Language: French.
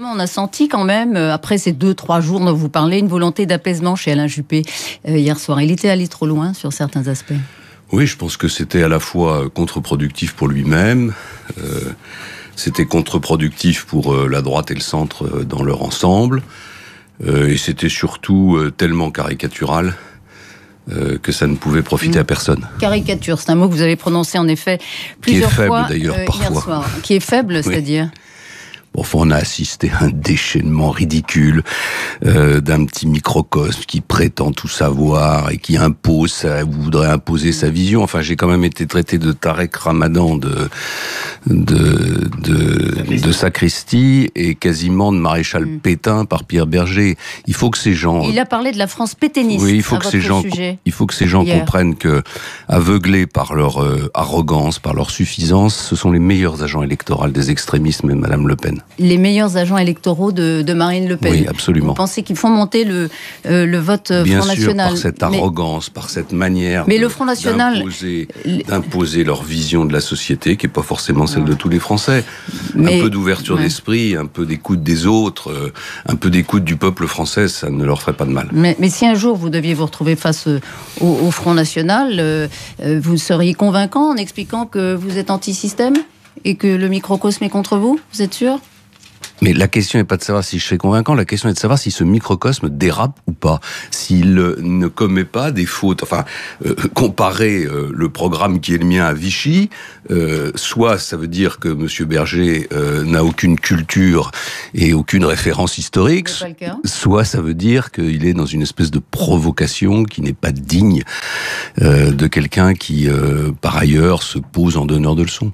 On a senti quand même, après ces 2-3 jours dont vous parlez, une volonté d'apaisement chez Alain Juppé hier soir. Il était allé trop loin sur certains aspects. Oui, je pense que c'était à la fois contre-productif pour lui-même, c'était contre-productif pour la droite et le centre dans leur ensemble, et c'était surtout tellement caricatural que ça ne pouvait profiter à personne. Caricature, c'est un mot que vous avez prononcé en effet plusieurs fois. Qui est faible d'ailleurs parfois. Hier soir. Qui est faible, c'est-à-dire ? Bon, on a assisté à un déchaînement ridicule d'un petit microcosme qui prétend tout savoir et qui voudrait imposer sa vision. Enfin, j'ai quand même été traité de Tarek Ramadan, de sacristie et quasiment de maréchal Pétain par Pierre Berger. Il faut que ces gens... Il a parlé de la France pétainiste. Oui, il faut que ces gens comprennent que, aveuglés par leur arrogance, par leur suffisance, ce sont les meilleurs agents électoraux des extrémistes, même Madame Le Pen. Les meilleurs agents électoraux de Marine Le Pen. Oui, absolument. Vous pensez qu'ils font monter le vote Front National ? Bien sûr, par cette arrogance, par cette manière le Front National d'imposer leur vision de la société, qui n'est pas forcément celle de tous les Français. Un peu d'ouverture d'esprit, un peu d'écoute des autres, un peu d'écoute du peuple français, ça ne leur ferait pas de mal. Mais si un jour vous deviez vous retrouver face au Front National, vous seriez convaincant en expliquant que vous êtes anti-système et que le microcosme est contre vous ? Vous êtes sûr ? Mais la question n'est pas de savoir si je serai convaincant, la question est de savoir si ce microcosme dérape ou pas, s'il ne commet pas des fautes. Enfin, comparer le programme qui est le mien à Vichy, soit ça veut dire que M. Berger n'a aucune culture et aucune référence historique, soit ça veut dire qu'il est dans une espèce de provocation qui n'est pas digne de quelqu'un qui, par ailleurs, se pose en donneur de leçons.